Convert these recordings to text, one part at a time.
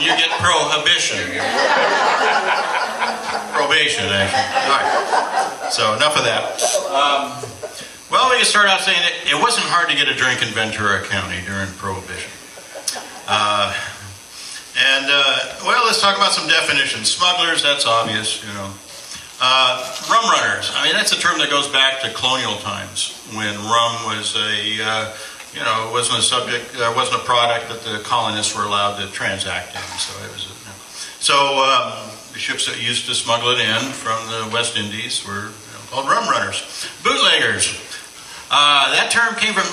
you get prohibition. Probation, actually. All right. So enough of that. Well, we can start out saying it wasn't hard to get a drink in Ventura County during Prohibition. Well, let's talk about some definitions. Smugglers, that's obvious, you know. Rumrunners, I mean, that's a term that goes back to colonial times when rum was wasn't a subject, wasn't a product that the colonists were allowed to transact in. So it was, the ships that used to smuggle it in from the West Indies were called rumrunners. Bootleggers. That term came from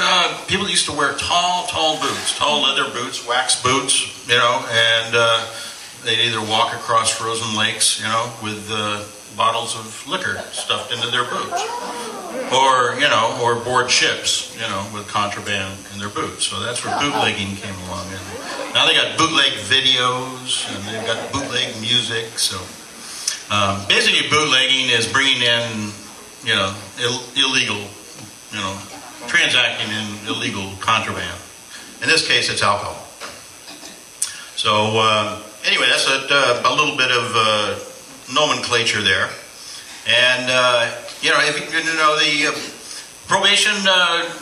people used to wear tall boots, tall leather boots, wax boots, and they'd either walk across frozen lakes, with bottles of liquor stuffed into their boots, or board ships, with contraband in their boots. So that's where bootlegging came along. And now they got bootleg videos and they've got bootleg music. So basically, bootlegging is bringing in, illegal. Transacting in illegal contraband. In this case, it's alcohol. So anyway, that's a little bit of nomenclature there. And if the probation,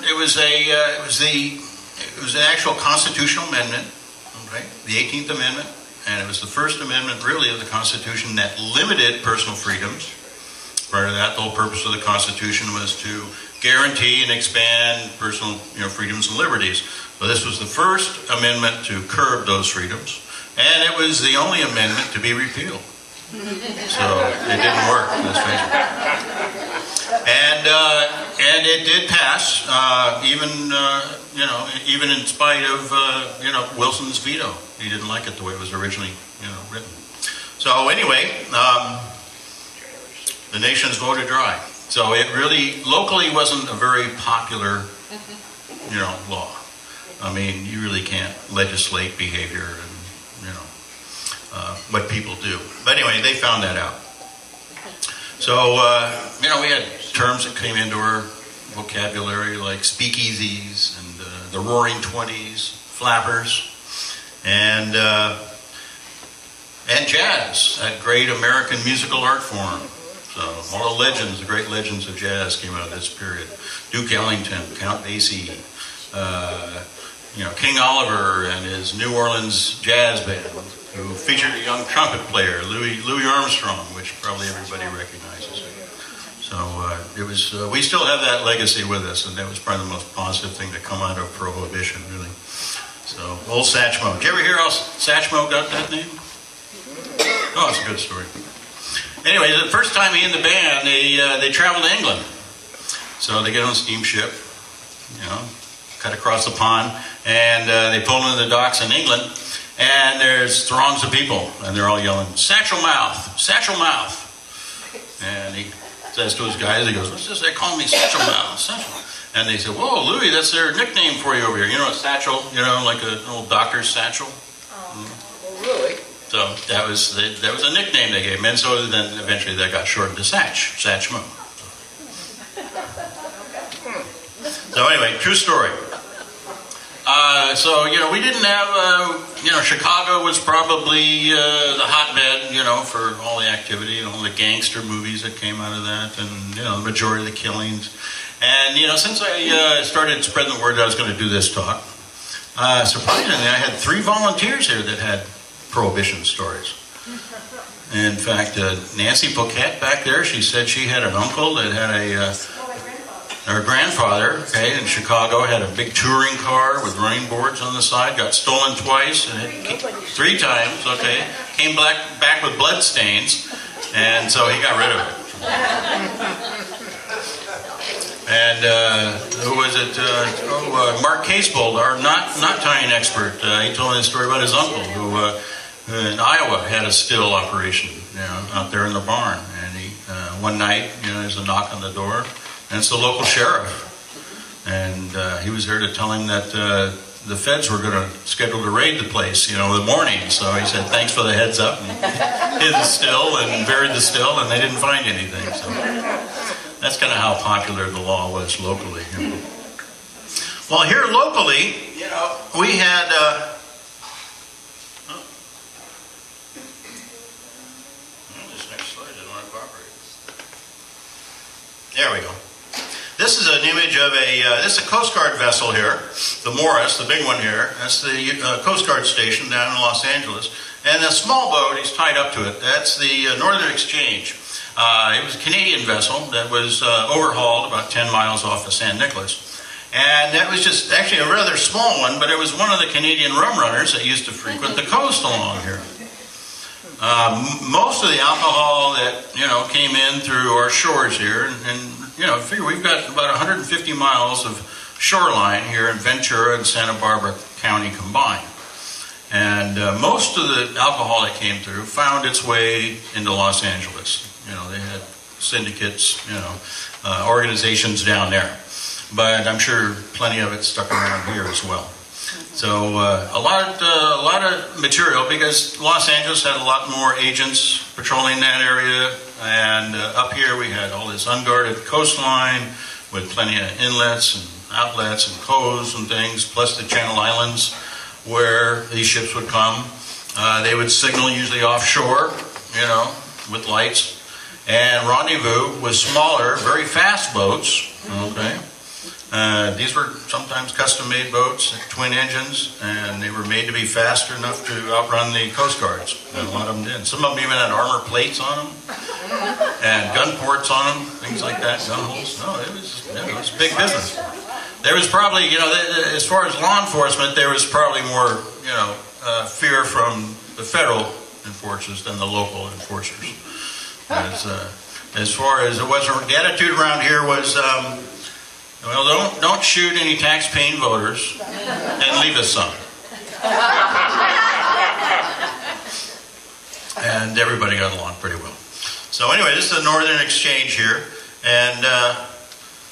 it was an actual constitutional amendment, okay, the 18th Amendment, and it was the first amendment, really, of the Constitution that limited personal freedoms. Prior to that, the whole purpose of the Constitution was to guarantee and expand personal, freedoms and liberties. So this was the first amendment to curb those freedoms, and it was the only amendment to be repealed. So it didn't work, let's face it. And it did pass, even in spite of Wilson's veto. He didn't like it the way it was originally written. So anyway, the nation's voted dry. So it really, locally, wasn't a very popular, law. I mean, you really can't legislate behavior and, what people do. But anyway, they found that out. So, we had terms that came into our vocabulary like speakeasies and the Roaring Twenties, flappers, and jazz, that great American musical art form. So all the great legends of jazz came out of this period. Duke Ellington, Count Basie, King Oliver and his New Orleans jazz band, who featured a young trumpet player, Louis Armstrong, which probably everybody recognizes. So we still have that legacy with us, and that was probably the most positive thing to come out of Prohibition, really. So old Satchmo. Did you ever hear how Satchmo got that name? Oh, it's a good story. Anyway, the first time he and the band, they traveled to England. So they get on a steamship, cut across the pond, and they pull into the docks in England, and there's throngs of people, and they're all yelling, "Satchel Mouth, Satchel Mouth." And he says to his guys, he goes, "What's this? They call me Satchel Mouth, Satchel." And they said, "Whoa, Louis, that's their nickname for you over here. A satchel, like an old doctor's satchel." Oh, really? So that was a nickname they gave him, and so then eventually that got shortened to Satchmo. So anyway, true story. We didn't have, Chicago was probably the hotbed, for all the activity and all the gangster movies that came out of that, and the majority of the killings. And since I started spreading the word that I was going to do this talk, surprisingly, I had 3 volunteers here that had Prohibition stories. In fact, Nancy Poquette back there, she said she had an uncle that had her grandfather, in Chicago, had a big touring car with running boards on the side, got stolen twice, and 3 times, came back with blood stains, and so he got rid of it. And who was it? Mark Casebold, our knot tying expert. He told me a story about his uncle who in Iowa had a still operation, out there in the barn. And he one night, there's a knock on the door, and it's the local sheriff. And he was there to tell him that the feds were going to schedule to raid the place, in the morning. So he said, "Thanks for the heads up," and hid the still and buried the still, and they didn't find anything. So that's kind of how popular the law was locally. Well, here locally, we had There we go. This is an image of this is a Coast Guard vessel here, the Morris, the big one here. That's the Coast Guard station down in Los Angeles. And the small boat, he's tied up to it. That's the Northern Exchange. It was a Canadian vessel that was overhauled about 10 miles off of San Nicolas. And that was just actually a rather small one, but it was one of the Canadian rum runners that used to frequent the coast along here. Most of the alcohol that, came in through our shores here, and figure we've got about 150 miles of shoreline here in Ventura and Santa Barbara County combined. And most of the alcohol that came through found its way into Los Angeles. They had syndicates, organizations down there. But I'm sure plenty of it stuck around here as well. So a lot of material, because Los Angeles had a lot more agents patrolling that area, and up here we had all this unguarded coastline with plenty of inlets and outlets and coves and things, plus the Channel Islands where these ships would come. They would signal usually offshore, with lights, and rendezvous with smaller, very fast boats. Okay. These were sometimes custom-made boats, twin engines, and they were made to be fast enough to outrun the Coast Guards. And a lot of them did. Some of them even had armor plates on them, and gun ports on them, things like that, gun holes. No, it was big business. There was probably, as far as law enforcement, there was probably more, fear from the federal enforcers than the local enforcers. As far as it was, the attitude around here was, don't shoot any tax-paying voters and leave us some. And everybody got along pretty well. So anyway, this is the Northern Exchange here, and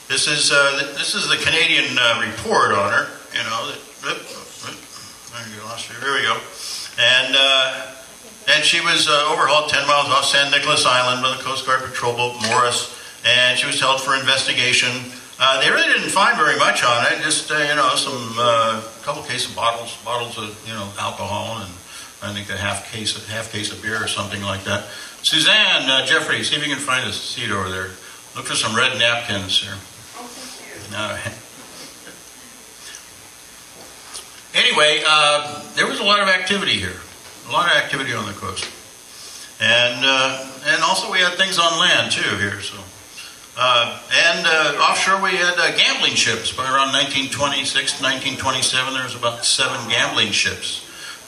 this is the Canadian report on her. Here we go. And she was overhauled 10 miles off San Nicolas Island by the Coast Guard patrol boat Morris, and she was held for investigation. They really didn't find very much on it. Just some couple case of bottles of alcohol, and I think a half case of beer or something like that. Suzanne, Jeffrey, see if you can find a seat over there. Look for some red napkins here. All right. Anyway, there was a lot of activity here. A lot of activity on the coast, and also we had things on land too here. So. Offshore we had gambling ships. By around 1926, 1927, there was about 7 gambling ships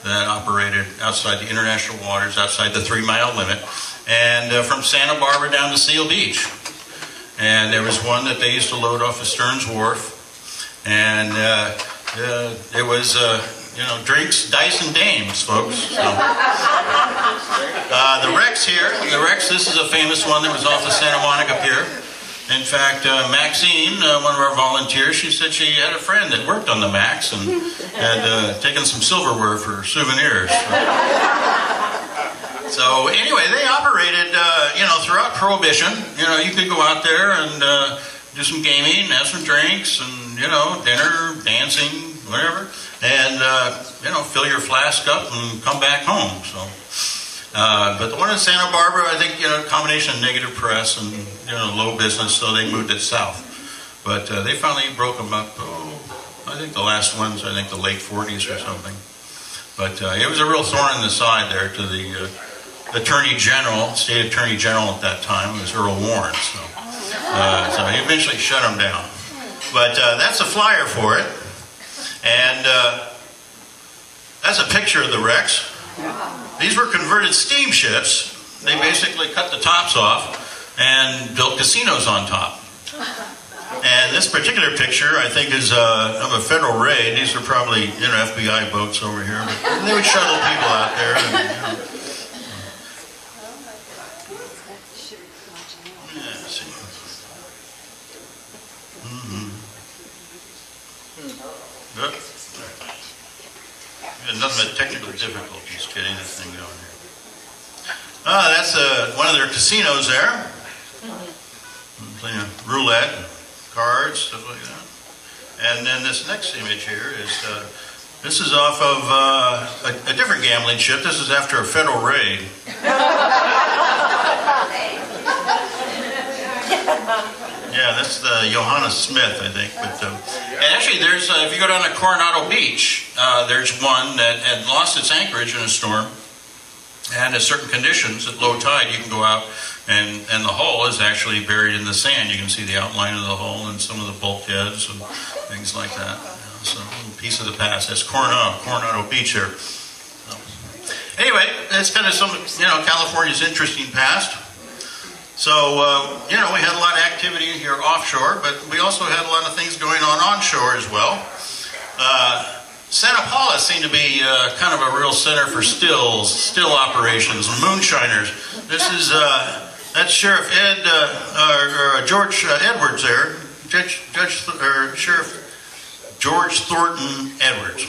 that operated outside the international waters, outside the 3-mile limit, and from Santa Barbara down to Seal Beach. And there was one that they used to load off of Stearns Wharf, and it was drinks, dice, and dames, folks. So. The Rex here, this is a famous one that was off of Santa Monica Pier. In fact, Maxine, one of our volunteers, she said she had a friend that worked on the Max and had taken some silverware for souvenirs. So anyway, they operated, throughout Prohibition. You could go out there and do some gaming, have some drinks, and dinner, dancing, whatever, and fill your flask up and come back home. So. But the one in Santa Barbara, I think, a combination of negative press and, low business, so they moved it south. But they finally broke them up, I think the last one's, the late 40s or something. But it was a real thorn in the side there to the Attorney General, State Attorney General at that time. It was Earl Warren. So he eventually shut them down. But that's a flyer for it. And that's a picture of the Rex. These were converted steamships. They basically cut the tops off and built casinos on top. And this particular picture, I think, is of a federal raid. These are probably FBI boats over here. But they would shuttle people out there. And, Good. Nothing but technical difficulties getting this thing going here. That's one of their casinos there. Playing roulette, and cards, stuff like that. And then this next image here is, this is off of a different gambling ship. This is after a federal raid. Yeah, that's the Johannes Smith, I think. But and actually, there's if you go down to Coronado Beach, there's one that had lost its anchorage in a storm, and at certain conditions, at low tide, you can go out, and the hull is actually buried in the sand. You can see the outline of the hull and some of the bulkheads and things like that. So, a piece of the past. That's Coronado Beach there. Anyway, that's kind of some, California's interesting past. So, we had a lot of activity here offshore, but we also had a lot of things going on onshore as well. Santa Paula seemed to be kind of a real center for still operations, moonshiners. This is, that's Sheriff George Edwards there, Sheriff George Thornton Edwards.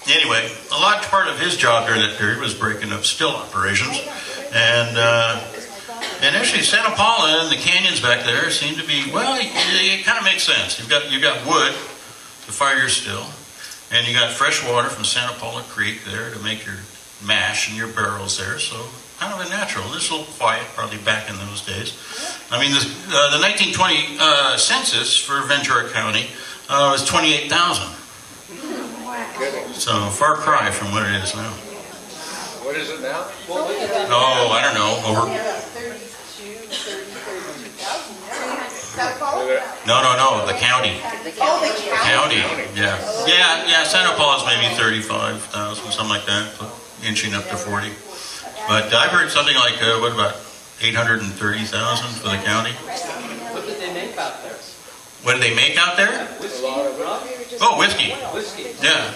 Anyway, a large part of his job during that period was breaking up still operations, and actually Santa Paula and the canyons back there seem to be, it kind of makes sense. You've got wood to fire your still, and you got fresh water from Santa Paula Creek there to make your mash and your barrels there, so kind of a natural. This is a little quiet, probably back in those days. I mean, the 1920 census for Ventura County was 28,000. So, far cry from what it is now. What is it now? Oh, I don't know. Over. No. The county. County. Yeah. Santa Paula's maybe 35,000, something like that, inching up to 40. But I've heard something like what about 830,000 for the county? What did they make out there? What did they make out there? Oh, whiskey. Yeah.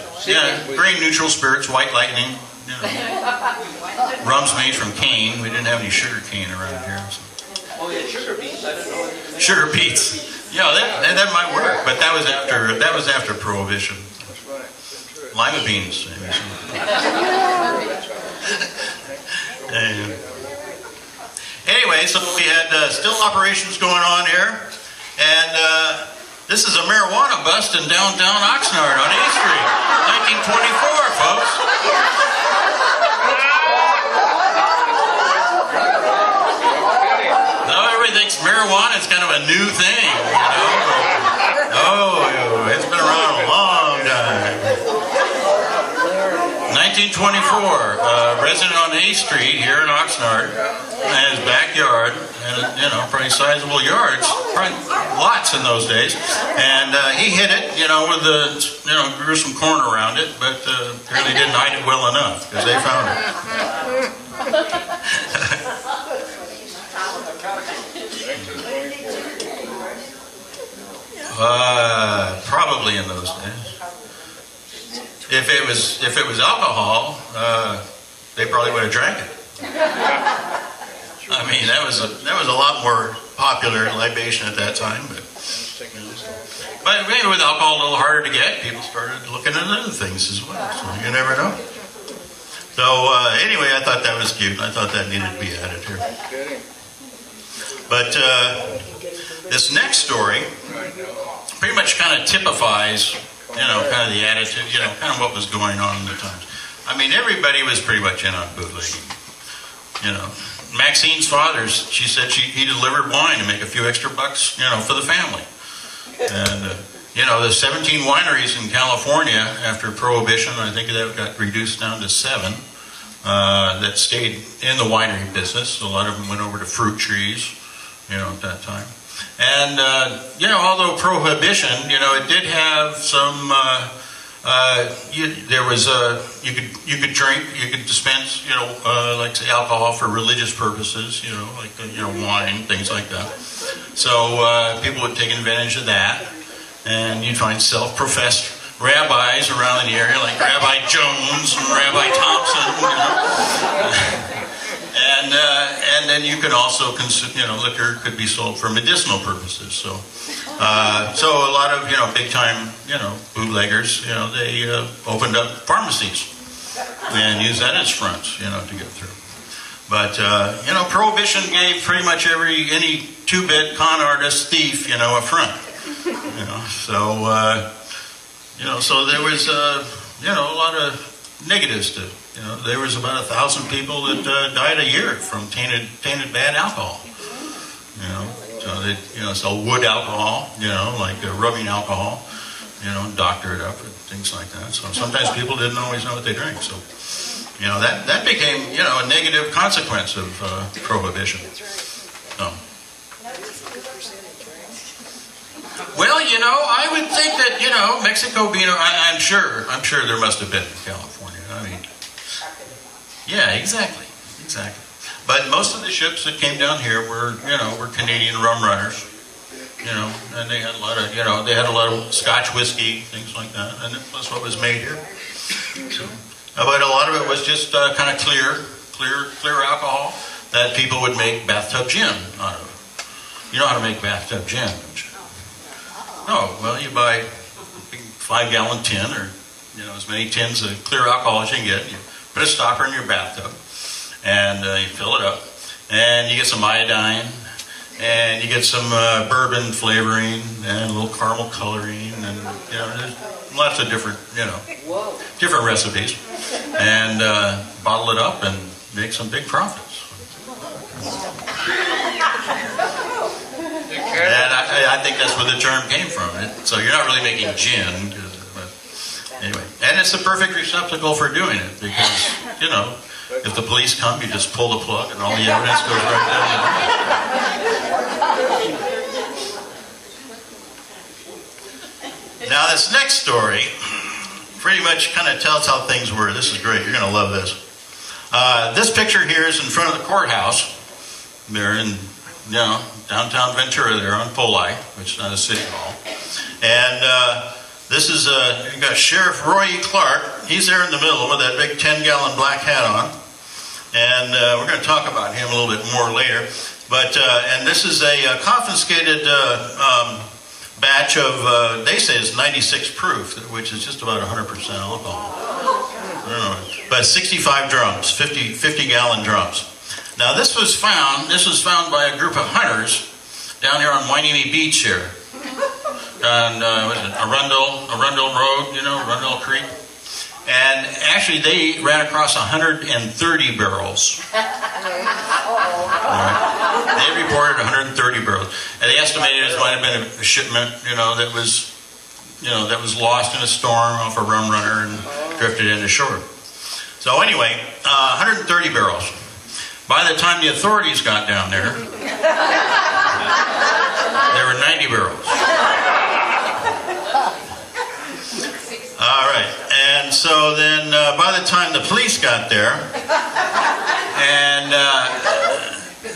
Grain neutral spirits, white lightning. Rum's made from cane. We didn't have any sugar cane around here. So. Oh, yeah, sugar beets. I don't know. Sugar beets. Yeah, that might work, but that was after Prohibition. Lima beans. Anyway, so we had still operations going on here. And this is a marijuana bust in downtown Oxnard on A Street, 1924, folks. Now everybody thinks marijuana is kind of a new thing, Oh, it's been around a long time. 1924, resident on A Street here in Oxnard, in his backyard, and pretty sizable yards, probably lots in those days. And he hid it, with grew some corn around it, but apparently didn't hide it well enough because they found it. Probably in those days. If it was alcohol, they probably would have drank it. I mean, that was a lot more popular libation at that time, but maybe with alcohol a little harder to get, people started looking at other things as well. So you never know. So anyway, I thought that was cute. I thought that needed to be added here. But this next story pretty much kind of typifies, kind of the attitude, kind of what was going on in the times. I mean, everybody was pretty much in on bootlegging. Maxine's father, she said he delivered wine to make a few extra bucks, for the family. And, the 17 wineries in California after Prohibition, I think that got reduced down to 7, that stayed in the winery business. A lot of them went over to fruit trees, at that time. And, although Prohibition, it did have some, there was you could drink, you could dispense, like say alcohol for religious purposes, like wine, things like that. So people would take advantage of that, and you'd find self-professed rabbis around the area, like Rabbi Jones and Rabbi Thompson. And then you could also consume, liquor could be sold for medicinal purposes. So a lot of big time bootleggers, they opened up pharmacies and used that as fronts, to get through. But Prohibition gave pretty much any two-bit con artist thief, a front. So there was a lot of negatives to. There was about 1,000 people that died a year from tainted bad alcohol. So that, sell wood alcohol, like rubbing alcohol, doctor it up and things like that. So sometimes people didn't always know what they drank. So, that became, a negative consequence of Prohibition. So. Well, I would think that, Mexico being, I'm sure there must have been in California. I mean, yeah, exactly. But most of the ships that came down here were Canadian rum runners, and they had a lot of Scotch whiskey, things like that, and that's what was made here. So, but a lot of it was just kind of clear alcohol that people would make bathtub gin out of. You know how to make bathtub gin, don't you? Oh, well, you buy a big 5-gallon tin, or as many tins of clear alcohol as you can get. You put a stopper in your bathtub, and you fill it up, and you get some iodine, and you get some bourbon flavoring, and a little caramel coloring, and there's lots of different different recipes, and bottle it up and make some big profits. And I think that's where the term came from. So you're not really making gin, but anyway. And it's the perfect receptacle for doing it because, if the police come, you just pull the plug and all the evidence goes right down. Now this next story pretty much kind of tells how things were. This is great. You're going to love this. This picture here is in front of the courthouse. They're in, downtown Ventura there on Poli, which is not a city hall. And this is, you got Sheriff Roy E. Clark. He's there in the middle with that big 10-gallon black hat on. And we're going to talk about him a little bit more later. But, and this is a confiscated batch of, they say it's 96 proof, which is just about 100% alcohol. I don't know, but 65 drums, 50-gallon drums. Now this was found by a group of hunters down here on Wainimi Beach here. On Arundel Road, Arundel Creek. And actually they ran across 130 barrels. Right. They reported 130 barrels. And they estimated it might have been a shipment, that was lost in a storm off a rum runner and drifted into shore. So anyway, 130 barrels. By the time the authorities got down there, there were 90 barrels. All right, and so then by the time the police got there, and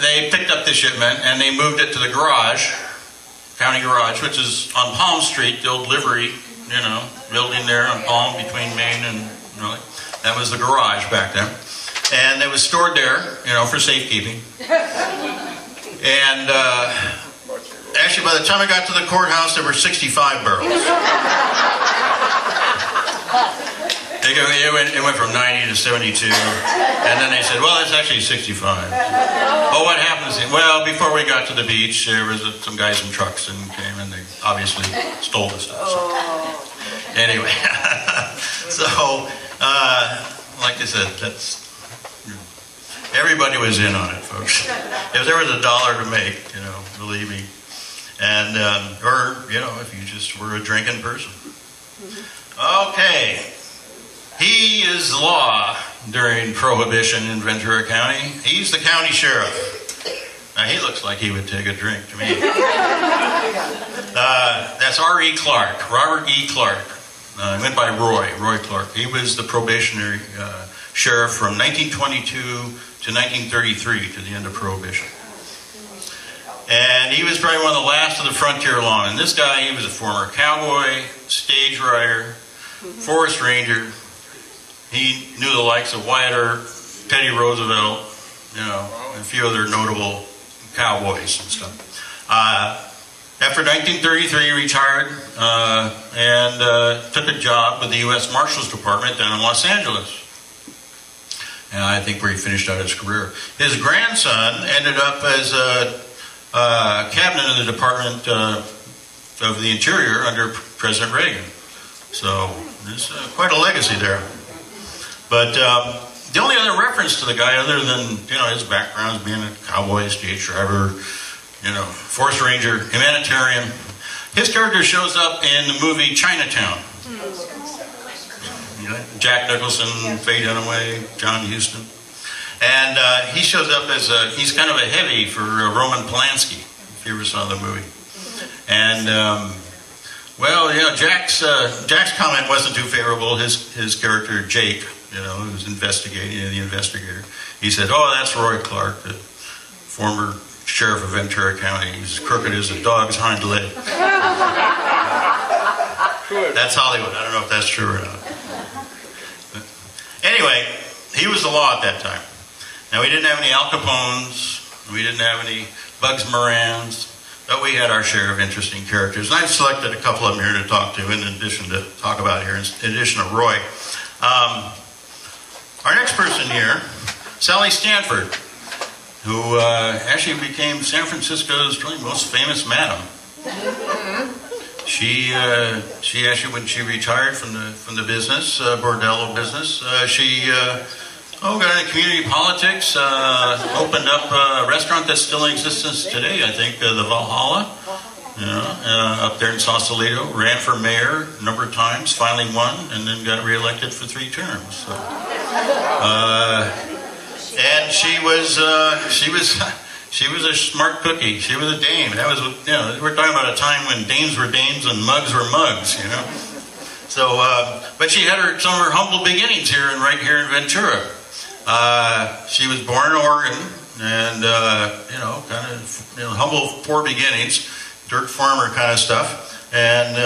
they picked up the shipment and they moved it to the garage, county garage, which is on Palm Street, the old livery, building there on Palm between Maine and that was the garage back then. And it was stored there, for safekeeping. And actually, by the time I got to the courthouse, there were 65 barrels. It went from 90 to 72. And then they said, well, it's actually 65. Oh, what happens? Well, before we got to the beach, there was some guys in trucks and came and they obviously stole the stuff. So. Anyway, so, like I said, everybody was in on it, folks. If there was $1 to make, believe me. And, or, if you just were a drinking person. Okay. He is law during Prohibition in Ventura County. He's the county sheriff. Now, he looks like he would take a drink to me. That's R.E. Clark, Robert E. Clark. He went by Roy Clark. He was the probationary sheriff from 1922 to 1933, to the end of Prohibition. And he was probably one of the last of the frontier lawmen. And this guy, he was a former cowboy, stage rider, forest ranger. He knew the likes of Wyatt Earp, Teddy Roosevelt, and a few other notable cowboys and stuff. After 1933, he retired and took a job with the U.S. Marshals Department down in Los Angeles. And I think where he finished out his career. His grandson ended up as a cabinet in the Department of the Interior under President Reagan. So there's quite a legacy there. But the only other reference to the guy, other than his background as being a cowboy, stage driver, Forest Ranger, humanitarian. His character shows up in the movie Chinatown. Jack Nicholson, Faye Dunaway, John Huston. And he shows up as he's kind of a heavy for Roman Polanski, if you ever saw the movie. And, Jack's comment wasn't too favorable. His character, Jake, who was investigating, the investigator, he said, "Oh, that's Roy Clark, the former sheriff of Ventura County. He's crooked as a dog's hind leg." That's Hollywood. I don't know if that's true or not. But anyway, he was the law at that time. Now, we didn't have any Al Capones. We didn't have any Bugs Morans. But we had our share of interesting characters. And I've selected a couple of them here to talk to, in addition to talk about here, in addition to Roy. Our next person here, Sally Stanford, who actually became San Francisco's probably most famous madam. She actually, when she retired from the business, bordello business, she got into community politics, opened up a restaurant that still exists today, I think, the Valhalla, up there in Sausalito, ran for mayor a number of times, finally won, and then got reelected for 3 terms. So, and she was a smart cookie. She was a dame. That was, we're talking about a time when dames were dames and mugs were mugs, So, but she had some of her humble beginnings right here in Ventura. She was born in Oregon, and humble, poor beginnings, dirt farmer kind of stuff, and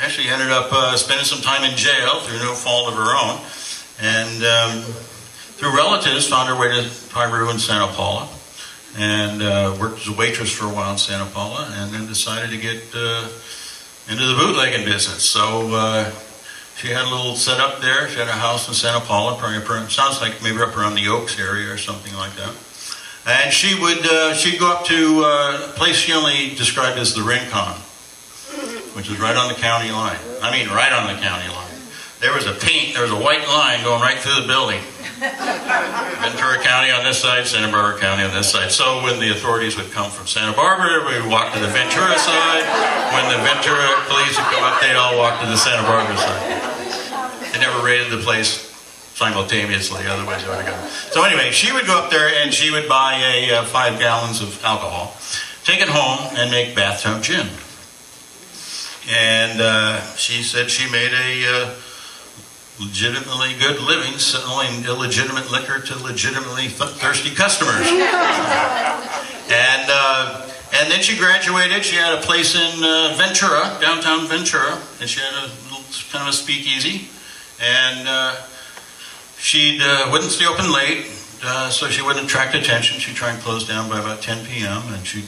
actually ended up spending some time in jail through no fault of her own, and through relatives found her way to Piru and Santa Paula, and worked as a waitress for a while in Santa Paula, and then decided to get into the bootlegging business. So she had a little setup there. She had a house in Santa Paula, probably sounds like maybe up around the Oaks area or something like that. And she'd go up to a place she only described as the Rincon, which is right on the county line. I mean, right on the county line. There was a white line going right through the building. Ventura County on this side, Santa Barbara County on this side. So when the authorities would come from Santa Barbara, we would walk to the Ventura side. When the Ventura police would come up, they'd all walk to the Santa Barbara side. They never raided the place simultaneously, otherwise they would have gone. So anyway, she would go up there and she would buy 5 gallons of alcohol, take it home, and make bathtub gin. And she said she made a legitimately good living selling illegitimate liquor to legitimately thirsty customers. And then she graduated. She had a place in Ventura, downtown Ventura, and she had a little kind of a speakeasy. And she wouldn't stay open late, so she wouldn't attract attention. She'd try and close down by about 10 p.m. And she'd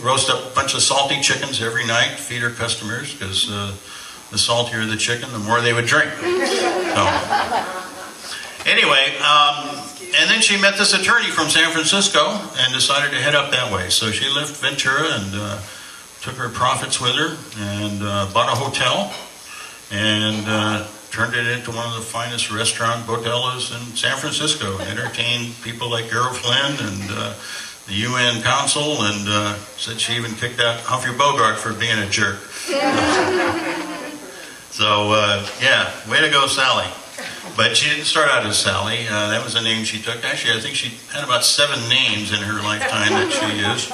roast up a bunch of salty chickens every night, feed her customers, because the saltier the chicken, the more they would drink. So, anyway, and then she met this attorney from San Francisco and decided to head up that way. So she left Ventura and took her profits with her and bought a hotel and turned it into one of the finest restaurant bodegas in San Francisco. Entertained people like Errol Flynn and the UN consul, and said she even kicked out Humphrey Bogart for being a jerk. So, way to go, Sally. But she didn't start out as Sally. That was the name she took. Actually, I think she had about 7 names in her lifetime that she used.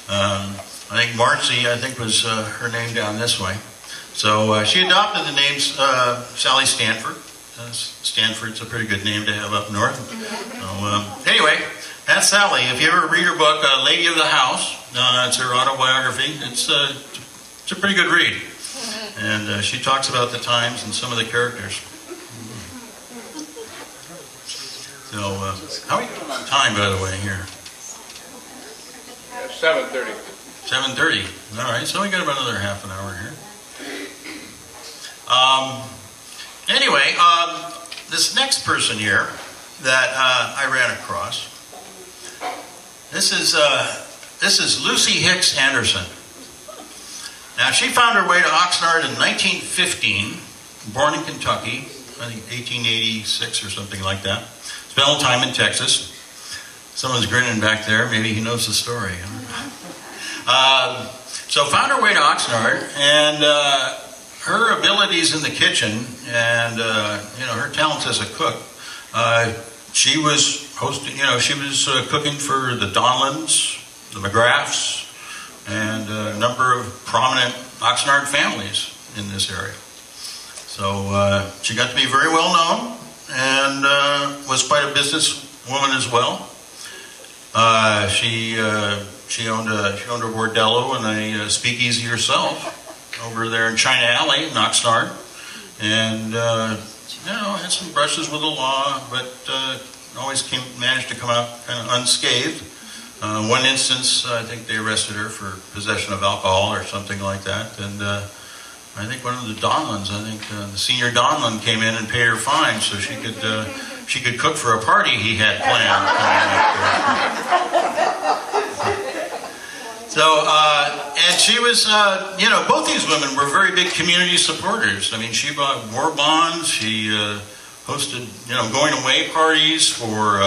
I think Marcy, was her name down this way. So she adopted the name Sally Stanford. Stanford's a pretty good name to have up north. So, anyway, that's Sally. If you ever read her book, Lady of the House, it's her autobiography. It's a pretty good read. And she talks about the times and some of the characters. So, how are you doing on time, by the way, here? 7:30. 7:30. All right, so we got about another half an hour here. Anyway, this next person here that I ran across, this is Lucy Hicks Anderson. Now, she found her way to Oxnard in 1915, born in Kentucky, I think 1886 or something like that. Spent a little time in Texas. Someone's grinning back there. Maybe he knows the story. Huh? So found her way to Oxnard, and her abilities in the kitchen and her talents as a cook. She was hosting. She was cooking for the Donlins, the McGraths, and a number of prominent Oxnard families in this area. So she got to be very well known, and was quite a businesswoman as well. She owned a bordello and a speakeasy herself over there in China Alley in Oxnard, and had some brushes with the law, but always managed to come out kind of unscathed. One instance, I think they arrested her for possession of alcohol or something like that, and I think one of the Donlins, the senior Donlin came in and paid her fine so she could cook for a party he had planned. So, and she was, both these women were very big community supporters. I mean, she bought war bonds. She hosted, going away parties for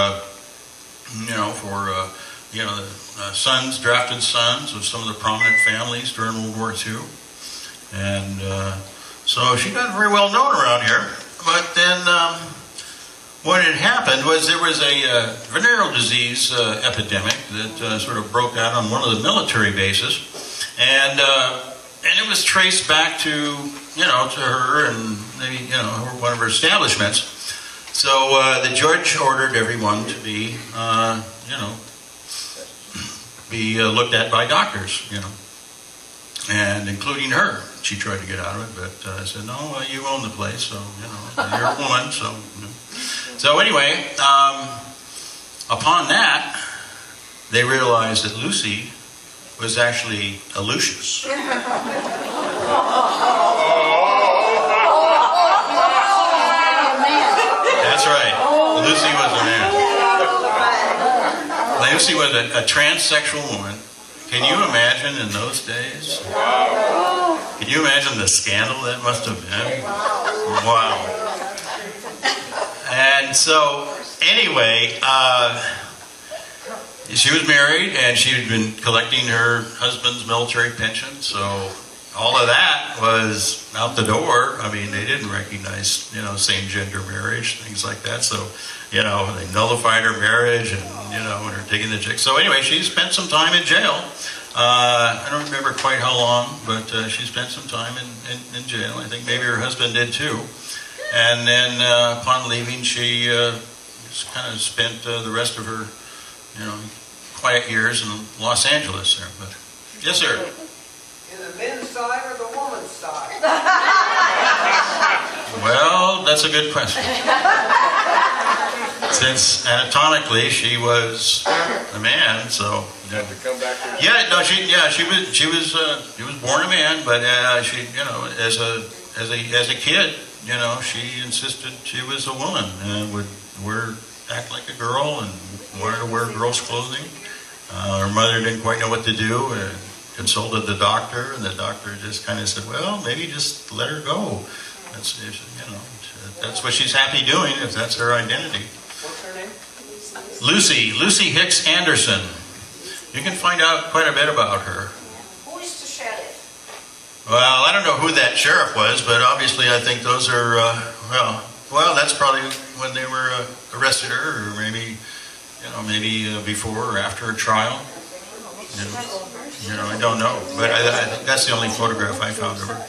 sons, drafted sons of some of the prominent families during World War II. And so she got very well known around here. But then what had happened was there was a venereal disease epidemic that sort of broke out on one of the military bases. And it was traced back to her and maybe, one of her establishments. So the judge ordered everyone to be looked at by doctors, and including her. She tried to get out of it, but I said, no, you own the place, so, you're a woman, so. So anyway, upon that, they realized that Lucy was actually a Lucius. That's right. Lucy was a man. Lucy was a transsexual woman. Can you imagine in those days? Can you imagine the scandal that must have been? Wow. And so, anyway, she was married and she had been collecting her husband's military pension, so all of that was out the door. I mean, they didn't recognize, same-gender marriage, things like that. So, they nullified her marriage and her taking the check. So anyway, she spent some time in jail. I don't remember quite how long, but she spent some time in jail. I think maybe her husband did too. And then upon leaving, she just kind of spent the rest of her, quiet years in Los Angeles there. But yes, sir. In the men's side or the woman's side? Well, that's a good question. Since anatomically she was a man, so Had to come back to she was born a man, but she as a kid, she insisted she was a woman and would act like a girl and wanted to wear girls' clothing. Her mother didn't quite know what to do and consulted the doctor, and the doctor just kind of said, well, maybe just let her go. That's what she's happy doing if that's her identity. What's her name? Lucy Hicks Anderson. You can find out quite a bit about her. Who is the sheriff? Well, I don't know who that sheriff was, but obviously I think those are, well, that's probably when they were arrested her, or maybe before or after a trial. I don't know, but I think that's the only photograph I found of her.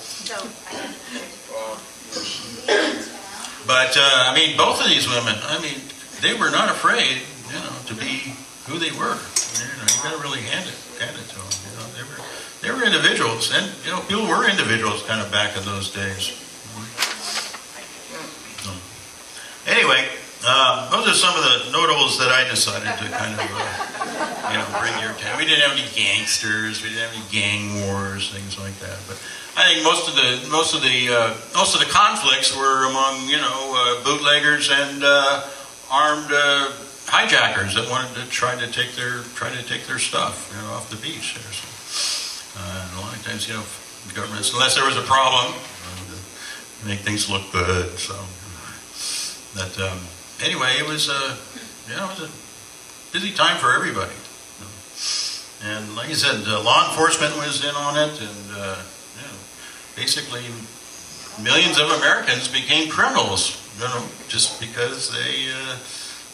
But both of these women, they were not afraid, to be who they were. You got to really hand it to them. They were individuals, and people were individuals kind of back in those days. Anyway, those are some of the notables that I decided to kind of bring your attention. We didn't have any gangsters, we didn't have any gang wars, things like that. But I think most of the conflicts were among bootleggers and armed hijackers that wanted to try to take their stuff off the beach there. So, a lot of times, governments, unless there was a problem, make things look good. So, but anyway, it was a busy time for everybody. And like I said, law enforcement was in on it, and basically millions of Americans became criminals, just because they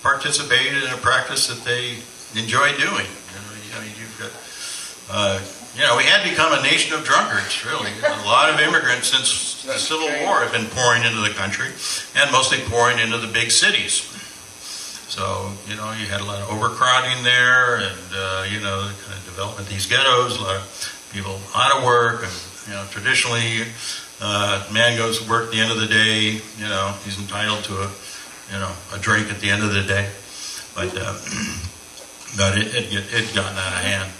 participated in a practice that they enjoy doing. We had become a nation of drunkards, really. A lot of immigrants since the Civil War have been pouring into the country, and mostly pouring into the big cities. So, you had a lot of overcrowding there, and, the kind of development of these ghettos, a lot of people out of work, and, traditionally, man goes to work at the end of the day, he's entitled to a drink at the end of the day. But it gotten out of hand.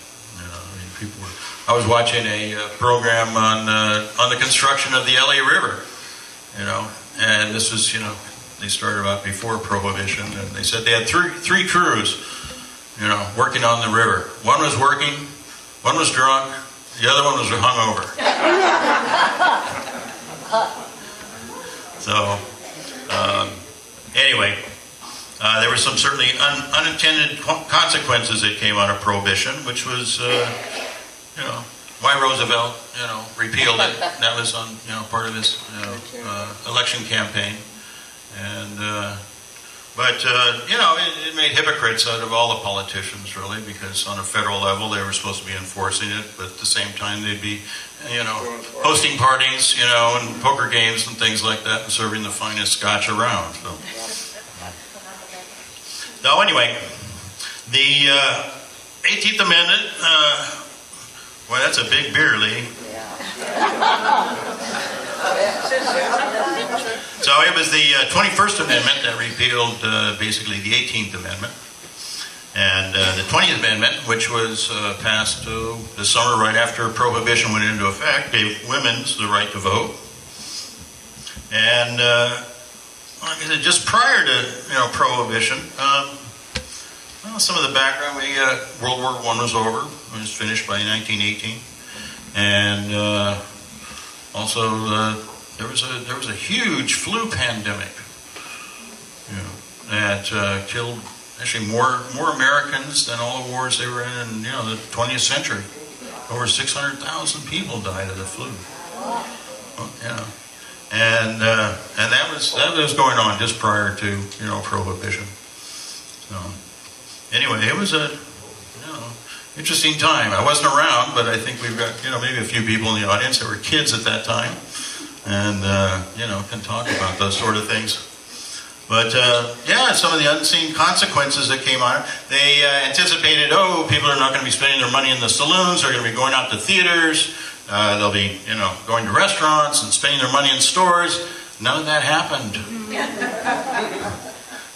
People were. I was watching a program on the construction of the LA River, and this was, they started about before Prohibition, and they said they had three crews, working on the river. One was working, one was drunk, the other one was hungover. So, anyway, there were some certainly unintended consequences that came out of Prohibition, which was, why Roosevelt, repealed it. That was on, part of his, election campaign. And, it made hypocrites out of all the politicians, really, because on a federal level they were supposed to be enforcing it, but at the same time they'd be, hosting parties, and poker games and things like that, and serving the finest scotch around. So anyway, the 18th Amendment, well, that's a big beer, Lee. So it was the 21st Amendment that repealed basically the 18th Amendment. And the 20th Amendment, which was passed the summer right after Prohibition went into effect, gave women the right to vote. And like I said, just prior to Prohibition, some of the background, World War I was over. It was finished by 1918. And also there was a huge flu pandemic that killed actually more Americans than all the wars they were in the 20th century. Over 600,000 people died of the flu. And that was going on just prior to Prohibition. So anyway, it was a interesting time. I wasn't around, but I think we've got maybe a few people in the audience that were kids at that time, and can talk about those sort of things. But some of the unseen consequences that came on. They anticipated, people are not going to be spending their money in the saloons. They're going to be going out to theaters. They'll be going to restaurants and spending their money in stores. None of that happened.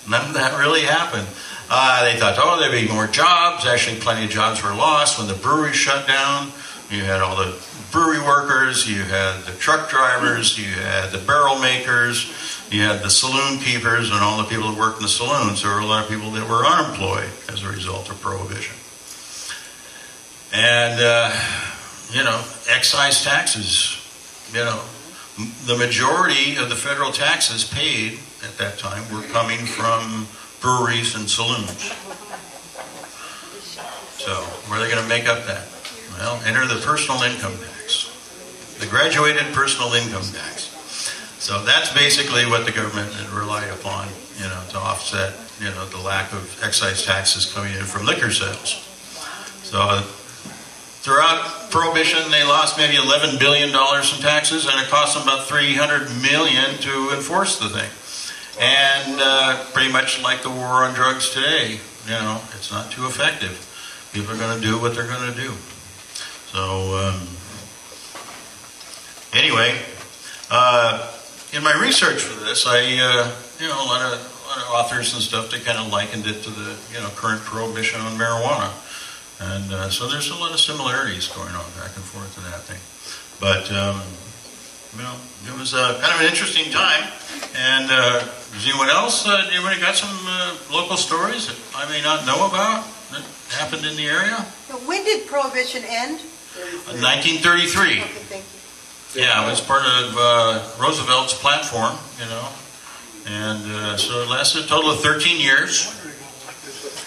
None of that really happened. They thought, there'd be more jobs. Actually, plenty of jobs were lost when the breweries shut down. You had all the brewery workers, you had the truck drivers, you had the barrel makers, you had the saloon keepers, and all the people that worked in the saloons. There were a lot of people that were unemployed as a result of Prohibition. And, excise taxes, the majority of the federal taxes paid at that time were coming from breweries and saloons. So, where are they going to make up that? Well, enter the personal income tax, the graduated personal income tax. So that's basically what the government had relied upon, to offset, the lack of excise taxes coming in from liquor sales. So throughout Prohibition, they lost maybe $11 billion in taxes, and it cost them about $300 million to enforce the thing. And pretty much like the war on drugs today, it's not too effective. People are going to do what they're going to do. So anyway, in my research for this, I a lot of authors and stuff, they kind of likened it to the current prohibition on marijuana, and so there's a lot of similarities going on back and forth to that thing. But it was kind of an interesting time. And does anyone else? Anybody got some local stories that I may not know about that happened in the area? When did Prohibition end? 1933. Okay, thank you. Yeah, it was part of Roosevelt's platform, and so it lasted a total of 13 years.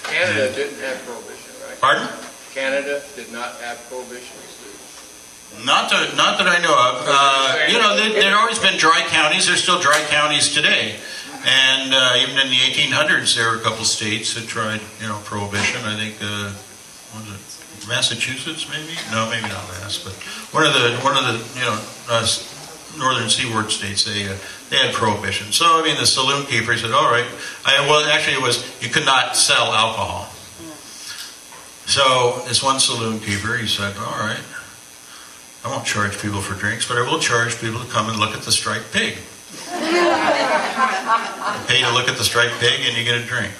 Canada didn't have prohibition, right? Pardon? Canada did not have prohibition? Not that I know of. You know, there'd always been dry counties. There's still dry counties today. And even in the 1800s, there were a couple states that tried, you know, prohibition. I think, what was it, Massachusetts, maybe? No, maybe not Mass, but one of the you know, northern seaboard states, they had prohibition. So I mean, the saloon keeper said, all right. Well, actually, it was you could not sell alcohol. So this one saloon keeper, he said, all right, I won't charge people for drinks, but I will charge people to come and look at the striped pig. Pay to look at the striped pig and you get a drink.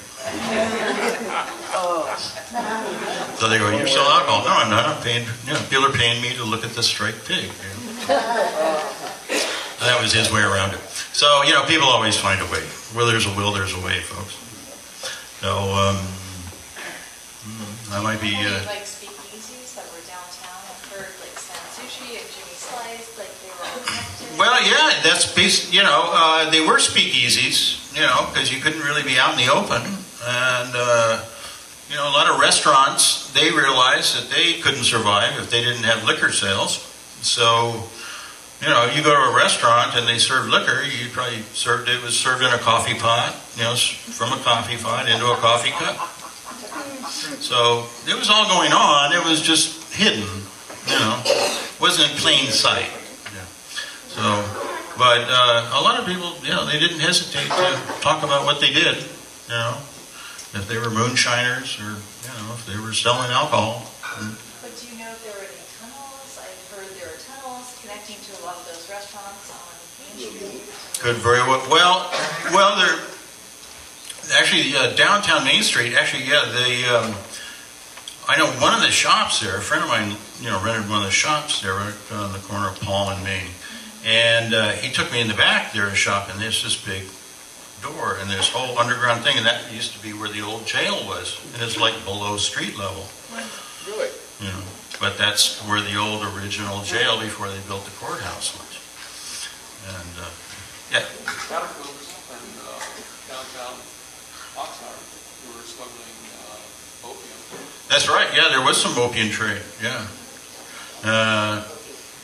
So they go, you sell alcohol? No, I'm not. I'm paying, you know, people are paying me to look at the striped pig. You know? That was his way around it. So, you know, people always find a way. Where there's a will, there's a way, folks. So, I might be... like speakeasies that were downtown. I've heard like San Sushi and Jimmy Slice, like they were all connected. Well, yeah, that's based, you know, they were speakeasies, you know, because you couldn't really be out in the open. And, you know, a lot of restaurants, they realized that they couldn't survive if they didn't have liquor sales. So, you know, you go to a restaurant and they serve liquor, you probably served, it was served in a coffee pot, you know, from a coffee pot into a coffee cup. So it was all going on. It was just hidden, you know. It wasn't in plain sight. Yeah. So, but a lot of people, you know, they didn't hesitate to talk about what they did, you know, if they were moonshiners or, you know, if they were selling alcohol. But do you know if there were any tunnels? I've heard there were tunnels connecting to a lot of those restaurants on Main Street. Could very well. Well, there. Actually, downtown Main Street. Actually, yeah. I know one of the shops there. A friend of mine, you know, rented one of the shops there right on the corner of Paul and Main, and he took me in the back there to shop. And there's this big door and this whole underground thing, and that used to be where the old jail was, and it's like below street level. Really? You know, but that's where the old original jail before they built the courthouse was. And yeah. Catacombs and downtown Oxnard, who were smuggling opium. That's right. Yeah, there was some opium trade. Yeah.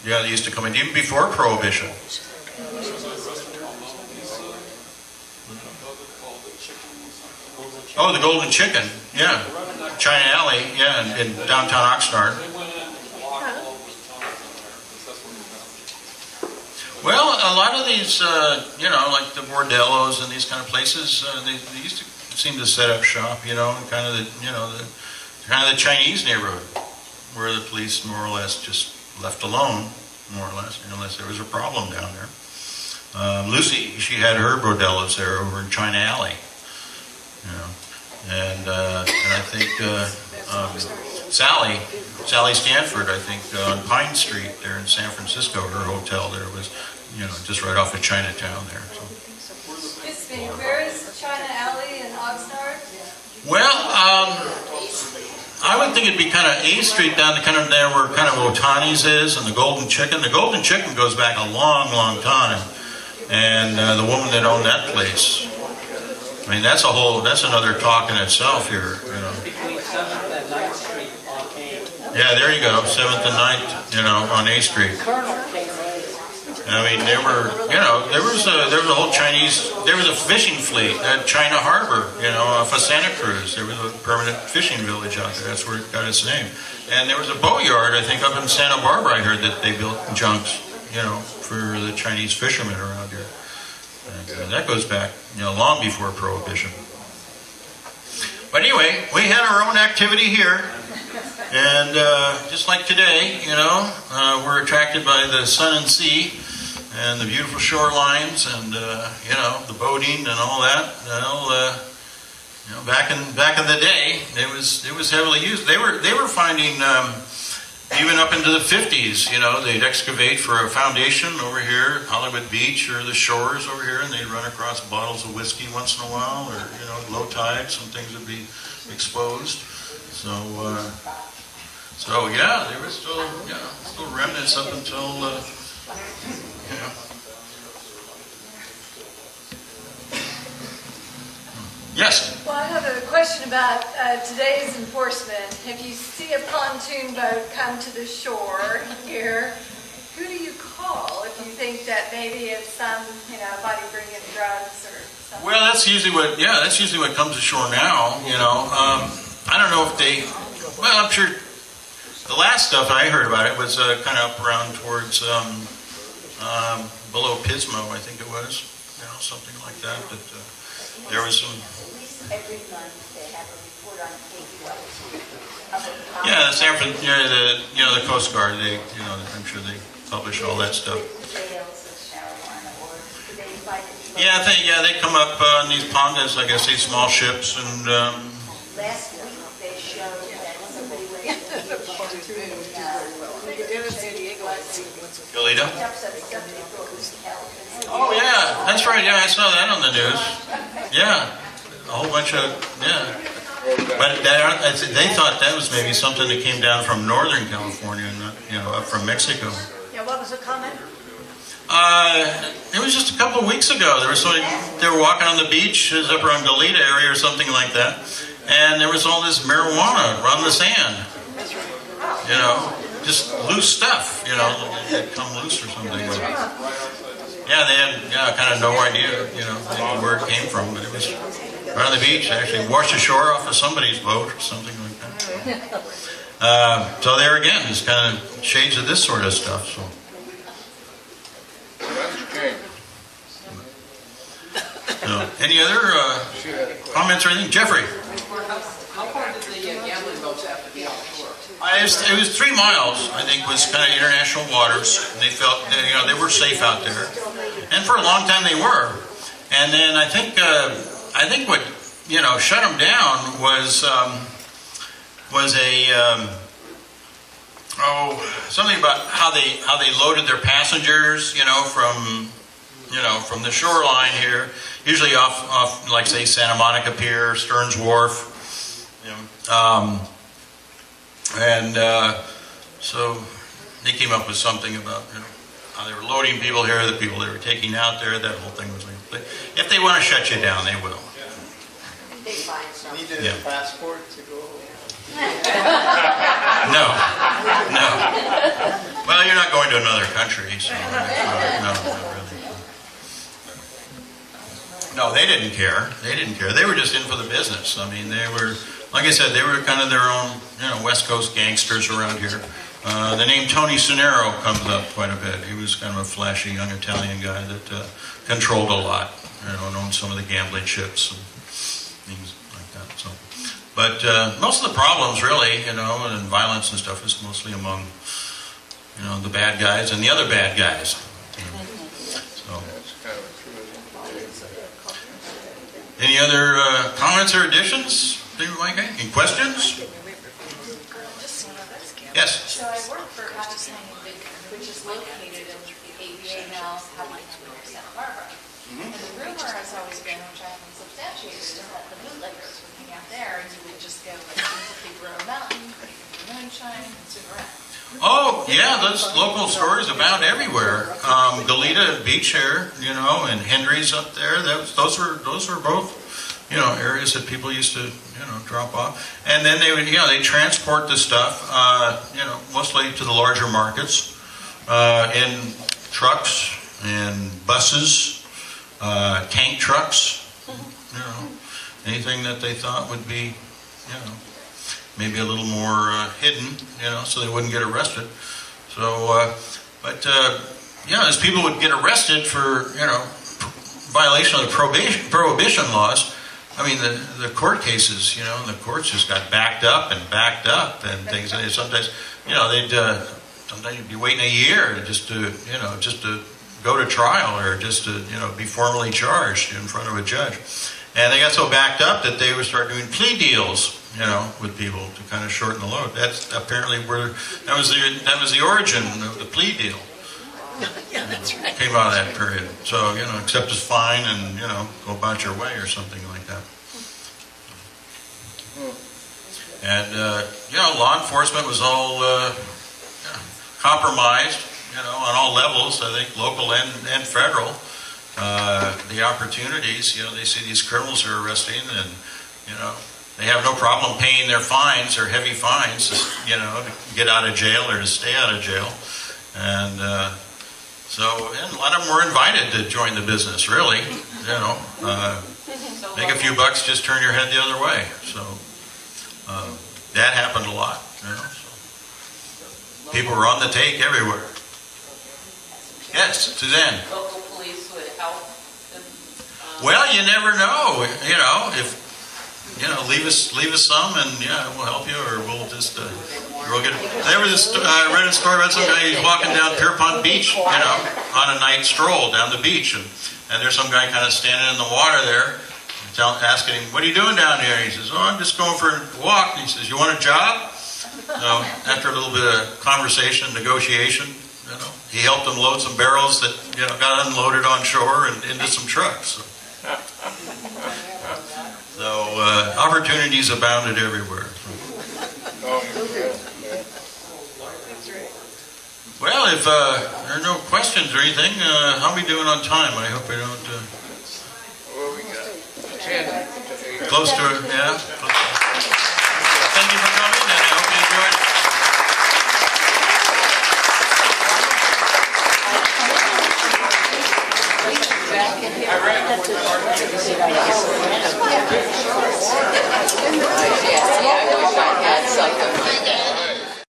Yeah, they used to come in even before Prohibition. There was a restaurant called Moni's, called the Chicken something. Oh, the Golden Chicken. Yeah. China Alley. Yeah, in downtown Oxnard. They went in and locked all the tunnels in there, because that's where we found it. Well, a lot of these, you know, like the bordellos and these kind of places, they used to seem to set up shop, you know, kind of the, you know, the Chinese neighborhood, where the police more or less just left alone, more or less, unless there was a problem down there. Lucy, she had her bordellos there over in China Alley, you know, and I think Sally Stanford, I think on Pine Street there in San Francisco, her hotel there was, you know, just right off of Chinatown there. So. Excuse me, where is China Alley in Oxnard? Well, I would think it'd be kind of A Street down to kind of there where kind of Otani's is and the Golden Chicken. The Golden Chicken goes back a long, long time. And the woman that owned that place, I mean, that's another talk in itself here, you know. Between 7th and 9th Street on A. Yeah, there you go, 7th and 9th, you know, on A Street. I mean, there was a whole Chinese, there was a fishing fleet at China Harbor, you know, off of Santa Cruz. There was a permanent fishing village out there. That's where it got its name. And there was a boatyard, I think, up in Santa Barbara, I heard, that they built junks, you know, for the Chinese fishermen around here. And that goes back, you know, long before Prohibition. But anyway, we had our own activity here. And just like today, you know, we're attracted by the sun and sea and the beautiful shorelines and, you know, the boating and all that. Well, you know, back in the day, it was heavily used. They were finding even up into the 50s, you know, they'd excavate for a foundation over here, Hollywood Beach or the shores over here, and they'd run across bottles of whiskey once in a while, or, you know, low tide, some things would be exposed. So yeah, there was still remnants up until, you know. Yes. Well, I have a question about today's enforcement. If you see a pontoon boat come to the shore here, who do you call if you think that maybe it's somebody bringing drugs or something? Well, that's usually what comes ashore now, I don't know if I'm sure the last stuff I heard about it was kind of up around towards below Pismo, I think it was, something like that. But there was some. Every month they have a report on KQS. Yeah, the San Francisco, the Coast Guard. I'm sure they publish all that stuff. Yeah, they come up on these pongas, like I say, small ships, and. Last week they showed that somebody went to the Goleta? Oh yeah, that's right. Yeah, I saw that on the news. Yeah, a whole bunch of But they thought that was maybe something that came down from Northern California, not up from Mexico. Yeah, what was the comment? It was just a couple of weeks ago. They were walking on the beach, it was up around Goleta area or something like that, and there was all this marijuana on the sand. Just loose stuff. It had come loose or something. Yeah, they had kind of no idea, where it came from, but it was right on the beach. They actually washed ashore off of somebody's boat or something like that. So there again, just kind of shades of this sort of stuff. So. Any other comments or anything? Jeffrey? How far did the gambling boats have to be offshore? It was 3 miles, I think, was kind of international waters. They felt, they were safe out there. And for a long time they were. And then I think what, shut them down was something about how they loaded their passengers, from the shoreline here, usually off like say Santa Monica Pier, Stearns Wharf, so they came up with something about how they were loading people here, the people they were taking out there. That whole thing was like, if they want to shut you down, they will. Needed a passport to go. No. Well, you're not going to another country, so no, not really. No, they didn't care. They were just in for the business. I mean, they were, like I said, they were kind of their own, West Coast gangsters around here. The name Tony Sonero comes up quite a bit. He was kind of a flashy young Italian guy that controlled a lot, and owned some of the gambling ships and things like that. So, but most of the problems, really, and violence and stuff, is mostly among, the bad guys and the other bad guys. So. Any other comments or additions? Any questions? Yes. So I work for Prohibition, which is located in the ABA now, Santa Barbara. And the rumor has always been, which I haven't substantiated, is that the bootleggers would hang out there and you would just go like into Big Road Mountain, moonshine, and swim around. Oh, yeah, those local stores abound everywhere. Goleta Beach here, and Hendry's up there. Those were both, areas that people used to, drop off. And then they would, they transport the stuff, mostly to the larger markets, in trucks and buses, tank trucks, anything that they thought would be, maybe a little more hidden, so they wouldn't get arrested. So, as people would get arrested for, violation of the prohibition laws, I mean, the court cases, the courts just got backed up and things. And sometimes, sometimes you'd be waiting a year just to go to trial or just to, be formally charged in front of a judge. And they got so backed up that they would start doing plea deals, with people to kind of shorten the load. That's apparently that was the origin of the plea deal. Yeah, that's right. Came out of that period. So, accept his fine and, go about your way or something like that. And, law enforcement was all compromised, on all levels, I think, local and federal. the opportunities, they see these criminals are arresting, and, they have no problem paying their fines, their heavy fines, to get out of jail or to stay out of jail. And and a lot of them were invited to join the business, really. Make a few bucks, just turn your head the other way. So that happened a lot. So. People were on the take everywhere. Yes, Suzanne. Local police would help them. Well, you never know. If leave us some, and we'll help you, or we'll just we'll get. There was this. I read a story about some guy. He's walking down Pierpont Beach, on a night stroll down the beach, and there's some guy kind of standing in the water there, asking him, "What are you doing down here?" And he says, "Oh, I'm just going for a walk." And he says, "You want a job?" So after a little bit of conversation, negotiation, he helped them load some barrels that got unloaded on shore and into some trucks. So opportunities abounded everywhere. Well, if there are no questions or anything, how are we doing on time? I hope we don't. Well, we got 10 to 8. Close to it, yeah. Thank you for coming, and I hope you enjoyed it. Yeah, I wish I had something.